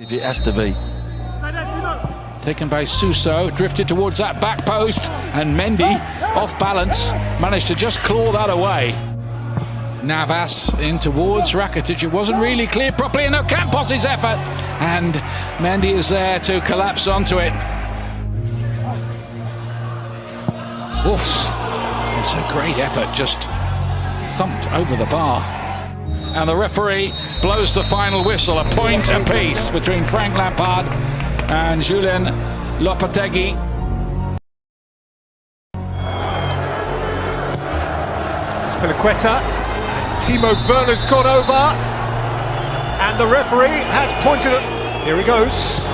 If it has to be. Taken by Suso, drifted towards that back post, and Mendy, off balance, managed to just claw that away. Navas in towards Rakitic. It wasn't really clear properly, and Ocampos' effort, and Mendy is there to collapse onto it. Oof, it's a great effort, just thumped over the bar. And the referee blows the final whistle, a point apiece between Frank Lampard and Julian Lopetegui. Spilicueta, and Timo Werner's gone over, and the referee has pointed at. Here he goes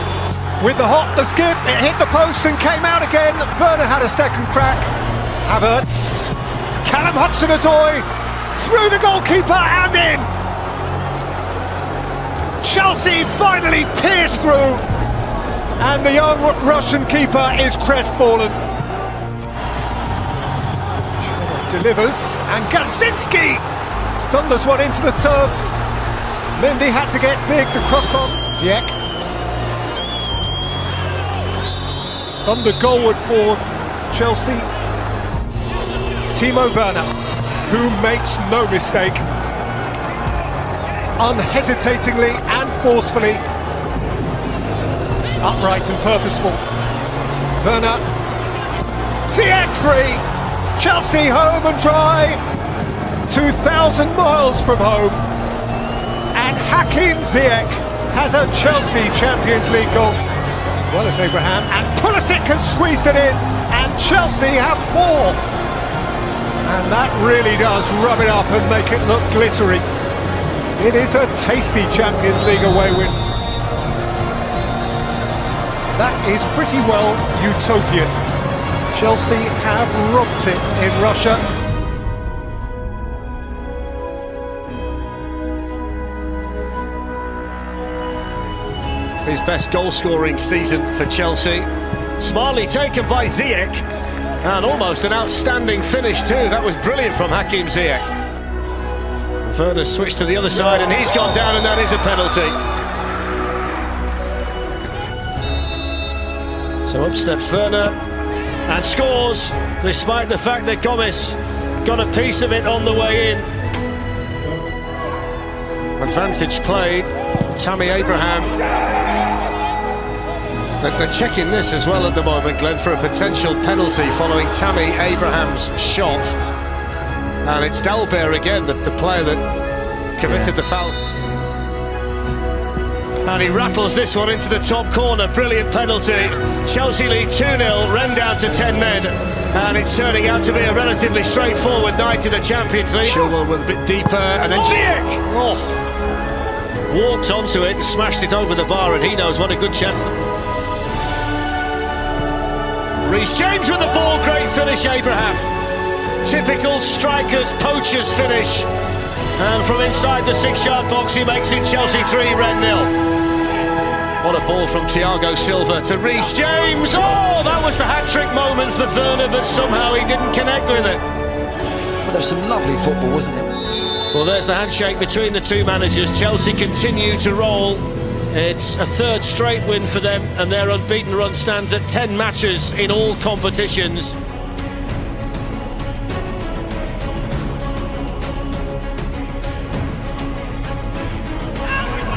with the skip. It hit the post and came out again. Werner had a second crack. Havertz, Callum Hudson-Odoi through the goalkeeper and in. Chelsea finally pierced through, and the young Russian keeper is crestfallen. Delivers, and Gazinski thunders one into the turf. Mendy had to get big to crossbar. Ziyech thundered goalward for Chelsea. Timo Werner, who makes no mistake, unhesitatingly and forcefully, upright and purposeful. Werner, Ziyech free. Chelsea home and dry, 2,000 miles from home, and Hakim Ziyech has a Chelsea Champions League goal. As well as Abraham, and Pulisic has squeezed it in, and Chelsea have 4. And that really does rub it up and make it look glittery. It is a tasty Champions League away win. That is pretty well utopian. Chelsea have robbed it in Russia. His best goal-scoring season for Chelsea. Smartly taken by Ziyech, and almost an outstanding finish too. That was brilliant from Hakim Ziyech. Werner switched to the other side, and he's gone down, and that is a penalty. So up steps Werner and scores, despite the fact that Gomez got a piece of it on the way in. Advantage played, Tammy Abraham. They're checking this as well at the moment, Glenn, for a potential penalty following Tammy Abraham's shot. And it's Dalbert again, the player that committed the foul. And he rattles this one into the top corner. Brilliant penalty. Chelsea lead 2-0, run down to 10 men. And it's turning out to be a relatively straightforward night in the Champions League. Chilwell with a bit deeper, and then Ziyech! Oh, walked onto it and smashed it over the bar, and he knows what a good chance. Reece James with the ball, great finish, Abraham. Typical strikers, poachers finish. And from inside the 6-yard box, he makes it Chelsea 3, Rennes 0. What a ball from Thiago Silva to Reece James. Oh, that was the hat-trick moment for Werner, but somehow he didn't connect with it. But there's some lovely football, wasn't there? Well, there's the handshake between the two managers. Chelsea continue to roll. It's a third straight win for them, and their unbeaten run stands at 10 matches in all competitions.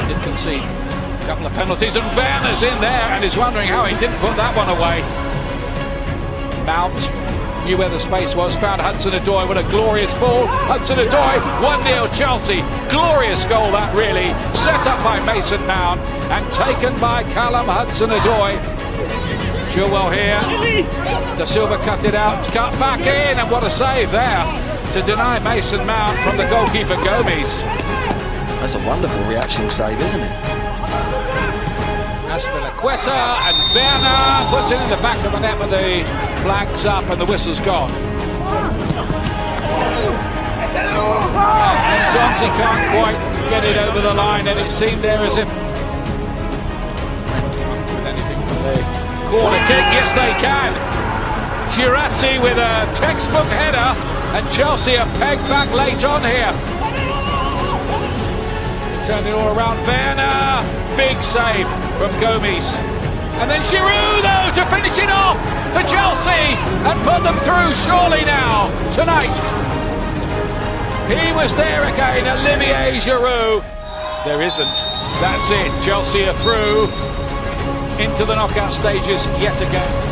Did concede a couple of penalties, and Werner's in there and is wondering how he didn't put that one away. Mount knew where the space was, found Hudson-Odoi with a glorious ball. Hudson-Odoi, 1-0 Chelsea. Glorious goal that, really. Set up by Mason Mount and taken by Callum Hudson-Odoi. Chealse here. Da Silva cut it out, cut back in, and what a save there to deny Mason Mount from the goalkeeper Gomez. That's a wonderful reaction save, isn't it? Spilicueta, and Werner puts it in the back of the net with the flags up and the whistle's gone. Zonzi can't quite get it over the line, and it seemed there as if with anything for the corner kick. Yes, they can. Girassi with a textbook header, and Chelsea are pegged back late on here. turned it all around. Werner, big save from Gomes. And then Giroud, though, to finish it off for Chelsea and put them through surely now, tonight. He was there again, Olivier Giroud. There isn't. That's it. Chelsea are through into the knockout stages yet again.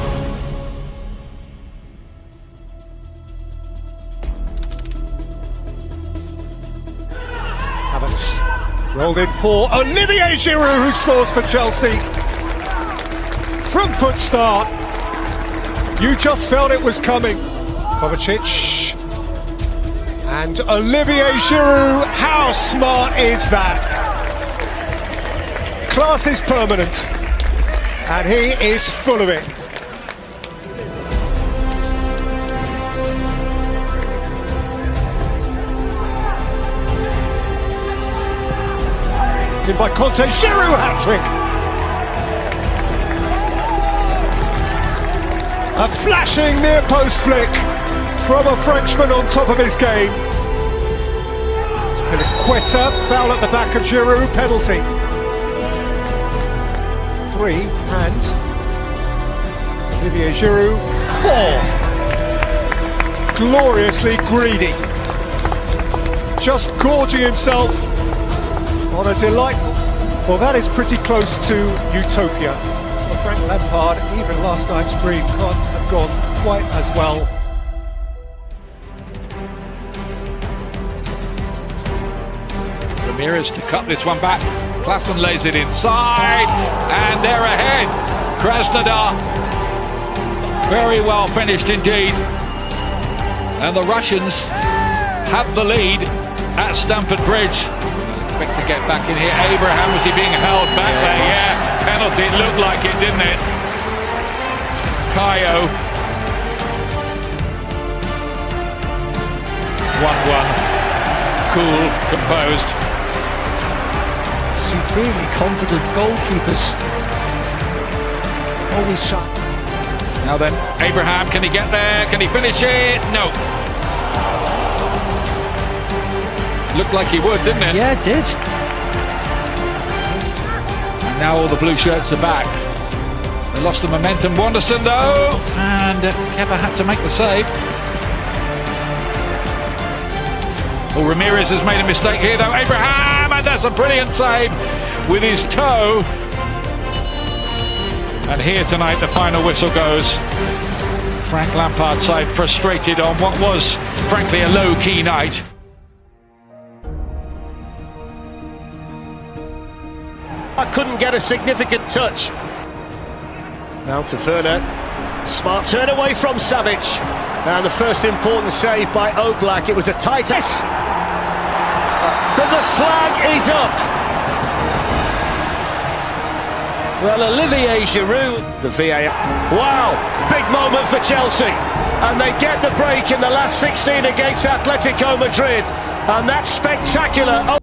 Havertz rolled in for Olivier Giroud, who scores for Chelsea. Front foot start. You just felt it was coming. Kovacic. And Olivier Giroud, how smart is that? Class is permanent. And he is full of it. It's in by Conte, Giroud hat-trick. A flashing near post flick from a Frenchman on top of his game. Quetta, foul at the back of Giroud, penalty. 3, and Olivier Giroud, 4. Gloriously greedy. Just gorging himself on a delightful... Well, that is pretty close to utopia. Well, Frank Lampard, even last night's dream can't have gone quite as well. Ramirez to cut this one back. Klassen lays it inside, and they're ahead. Krasnodar, very well finished indeed. And the Russians have the lead at Stamford Bridge. Expect to get back in here. Abraham, was he being held back there? Yeah, penalty. It looked like it, didn't it? Kayo. 1-1. Cool, composed. Supremely confident goalkeepers. Always sharp. Now then, Abraham, can he get there? Can he finish it? No. Looked like he would, didn't it? Yeah, it did. And now all the blue shirts are back. They lost the momentum. Wanderson, though, and Keva had to make the save. Oh, Ramirez has made a mistake here, though. Abraham, and that's a brilliant save with his toe. And here tonight, the final whistle goes. Frank Lampard's side frustrated on what was, frankly, a low-key night. I couldn't get a significant touch. Now to Werner. Smart turn away from Savic. And the first important save by Oblak. It was a tight... Yes! But the flag is up. Well, Olivier Giroud, the VAR. Wow, big moment for Chelsea. And they get the break in the last 16 against Atletico Madrid. And that's spectacular.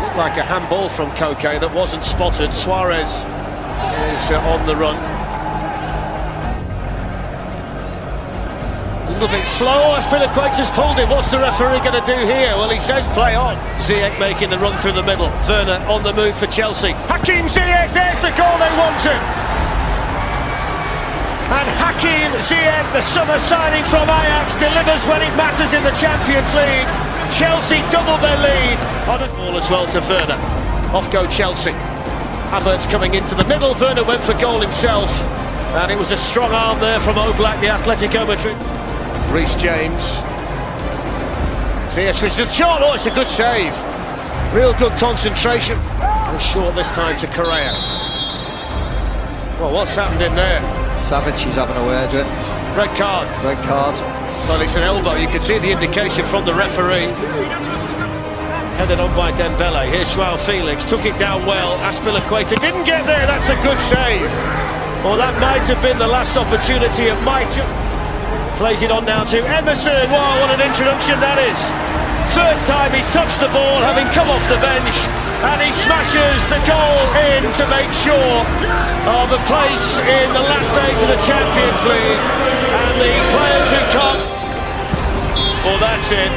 Looked like a handball from Koke that wasn't spotted. Suarez is on the run. A little bit slow. Aspilicueta's pulled him. What's the referee going to do here? Well, he says play on. Ziyech making the run through the middle. Werner on the move for Chelsea. Hakim Ziyech, there's the goal they wanted. And Hakim Ziyech, the summer signing from Ajax, delivers when it matters in the Champions League. Chelsea double their lead on a ball as well to Werner. Off go Chelsea. Havertz coming into the middle. Werner went for goal himself. And it was a strong arm there from Oblak, the Atletico Madrid. Reece James. Ziyech switched to the shot. Oh, it's a good save. Real good concentration. And short this time to Correa. Well, what's happened in there? Savic is having a word with it. Red card. Red card. Well, it's an elbow. You can see the indication from the referee. Headed on by Dembele. Here's Joao Felix. Took it down well. Aspilicueta didn't get there. That's a good save. Well, that might have been the last opportunity. It might. Plays it on now to Emerson. Wow, what an introduction that is. First time he's touched the ball, having come off the bench. And he smashes the goal in to make sure of a place in the last days of the Champions League. And the players who come... Well, that's it.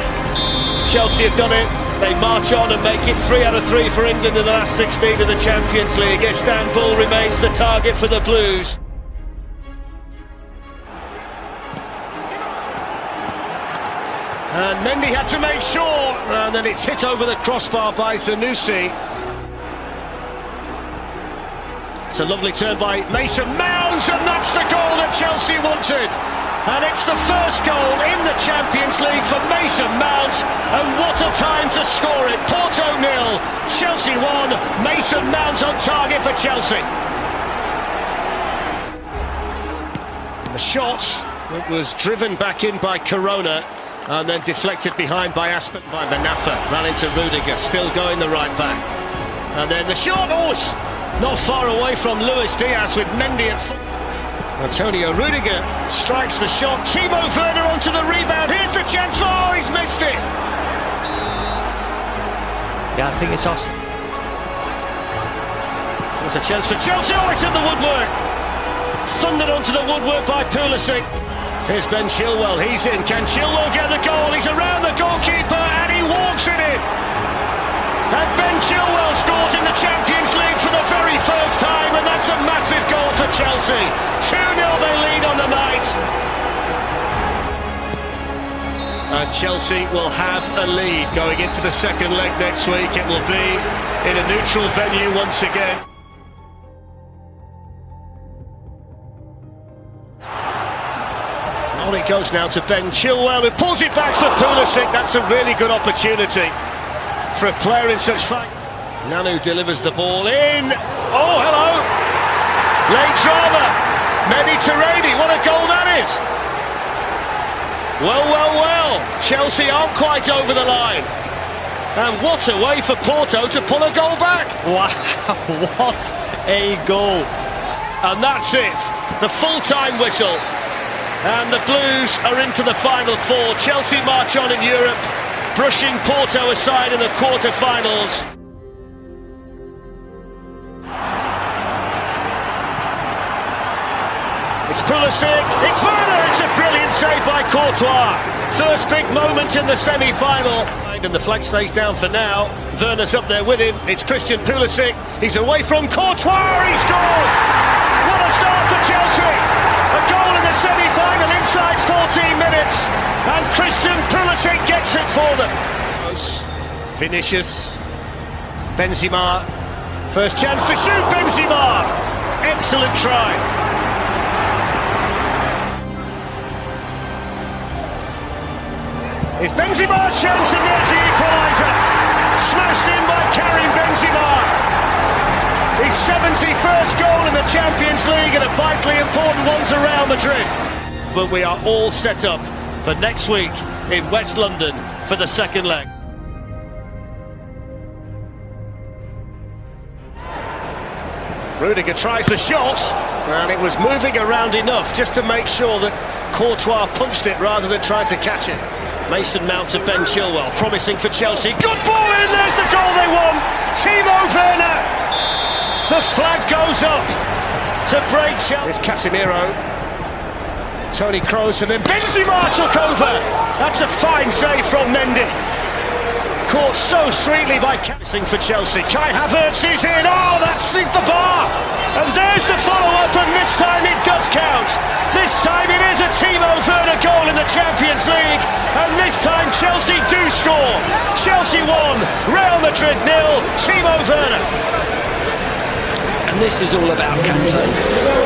Chelsea have done it. They march on and make it 3 out of 3 for England in the last 16 of the Champions League. Istanbul remains the target for the Blues. And Mendy had to make sure, and then it's hit over the crossbar by Thnx. It's a lovely turn by Mason Mount, and that's the goal that Chelsea wanted. And it's the first goal in the Champions League for Mason Mount, and what a time to score it. Porto 0, Chelsea 1, Mason Mount on target for Chelsea. The shot was driven back in by Corona, and then deflected behind by Aspen, by Manafa, ran into Rudiger, still going the right back. And then the shot, oh, it's not far away from Luis Diaz with Mendy at full. Antonio Rudiger strikes the shot, Timo Werner onto the rebound, here's the chance, oh, he's missed it! Yeah, I think it's off. There's a chance for Chelsea, oh, it's in the woodwork! Thundered onto the woodwork by Pulisic. Here's Ben Chilwell, he's in, can Chilwell get the goal? He's around the goalkeeper and he walks it in! And Ben Chilwell scores in the Champions League for the very first time, and that's a massive goal for Chelsea. 2-0 they lead on the night. And Chelsea will have a lead going into the second leg next week. It will be in a neutral venue once again. On it goes now to Ben Chilwell, who pulls it back for Pulisic. That's a really good opportunity for a player in such fight. Nanu delivers the ball in. Oh, hello! Late drama. Mediterranean, what a goal that is! Well. Chelsea aren't quite over the line. And what a way for Porto to pull a goal back. Wow, what a goal. And that's it. The full-time whistle. And the Blues are into the final four. Chelsea march on in Europe, brushing Porto aside in the quarter-finals. It's Pulisic, it's Werner, it's a brilliant save by Courtois. First big moment in the semi-final. And the flag stays down for now. Werner's up there with him, it's Christian Pulisic. He's away from Courtois, he scores! What a start for Chelsea! A goal in the semi-final inside 14 minutes, and Christian Pulisic gets it for them. Vinicius, Benzema, first chance to shoot, Benzema! Excellent try. It's Benzema's chance, and there's the equaliser. Smashed in by Karim Benzema. His 71st goal in the Champions League, and a vitally important one to Real Madrid. But we are all set up for next week in West London for the second leg. Rudiger tries the shot, and it was moving around enough just to make sure that Courtois punched it rather than trying to catch it. Mason Mount to Ben Chilwell, promising for Chelsea. Good ball in, there's the goal they won! Timo Werner! The flag goes up to break Chealse. It's Casemiro, Toni Kroos, and then Benzema took over. That's a fine save from Mendy. Caught so sweetly by Cassing for Chelsea. Kai Havertz is in. Oh, that's hit the bar. And there's the follow-up, and this time it does count. This time it is a Timo Werner goal in the Champions League, and this time Chelsea do score. Chelsea 1, Real Madrid 0, Timo Werner. And this is all about Kante.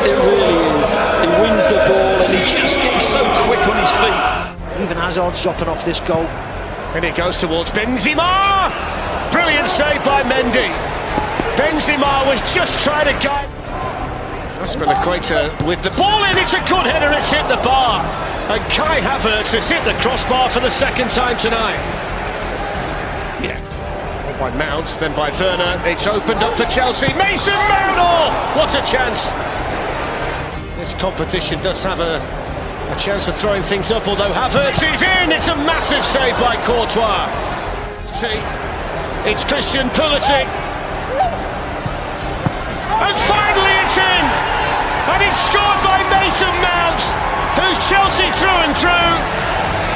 It really is. He wins the ball and he just gets so quick on his feet. Even Hazard's dropping off this goal. And it goes towards Benzema! Brilliant save by Mendy. Benzema was just trying to guide. Aspilicueta with the ball in, it's a good header, it's hit the bar. And Kai Havertz has hit the crossbar for the second time tonight. Yeah. By Mount, then by Werner, it's opened up for Chelsea. Mason Mount, oh, what a chance! This competition does have a chance of throwing things up, although Havertz is in, it's a massive save by Courtois. See, it's Christian Pulisic. And finally it's in! And it's scored by Mason Mount, who's Chelsea through and through,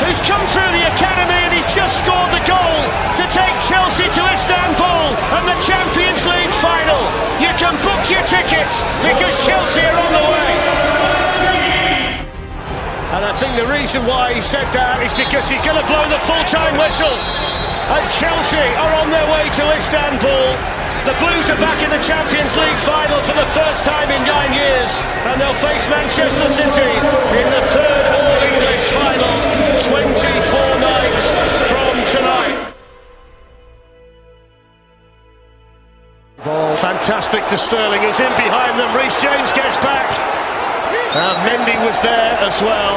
who's come through the academy, and he's just scored. because Chelsea are on the way. And I think the reason why he said that is because he's going to blow the full-time whistle. And Chelsea are on their way to Istanbul. The Blues are back in the Champions League final for the first time in 9 years, and they'll face Manchester City in the third All-English final, 24 nights from tonight. Ball fantastic to Sterling, he's in behind them, Reece James gets back. Mendy was there as well.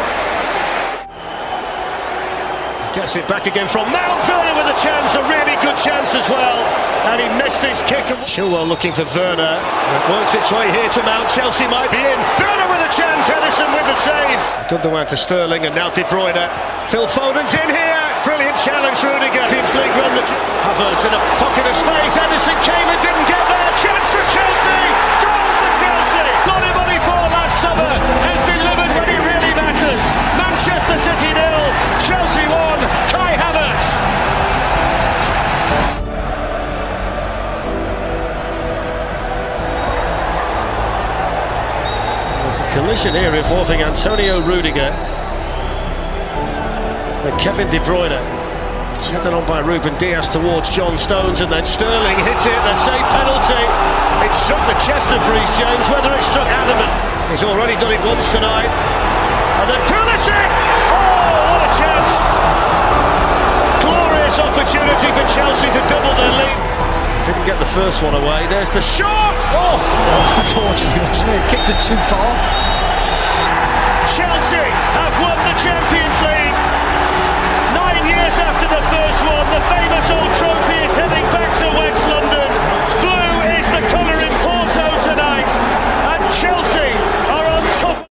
Gets it back again from Mount. Werner with a chance, a really good chance as well. And he missed his kick. Chilwell looking for Werner. It works its way here to Mount. Chelsea might be in. Werner with a chance. Edison with the save. Good the one to Sterling and now De Bruyne. Phil Foden's in here. Brilliant challenge, Rudiger. Champions League run. Havertz in a pocket of space. Edison came and didn't get there. Chance for Chelsea. Goal for Chelsea. Got him on for last summer. Has delivered when he really matters. Manchester City 0. Chelsea 1. Kai Havertz. There's a collision here involving Antonio Rudiger and Kevin De Bruyne. Sent on by Ruben Dias towards John Stones, and then Sterling hits it. The save penalty. It struck the chest of Reece James, whether it struck Adamant. He's already done it once tonight. And then Pulisic! Oh, what a chance! Glorious opportunity for Chelsea to double their lead. Didn't get the first one away. There's the shot! Oh! Unfortunately, wasn't it? Kicked it too far. Chelsea have won the Champions League. 9 years after the first one, the famous old trophy is heading back to West London. Blue is the colour in Porto tonight, and Chelsea are on top.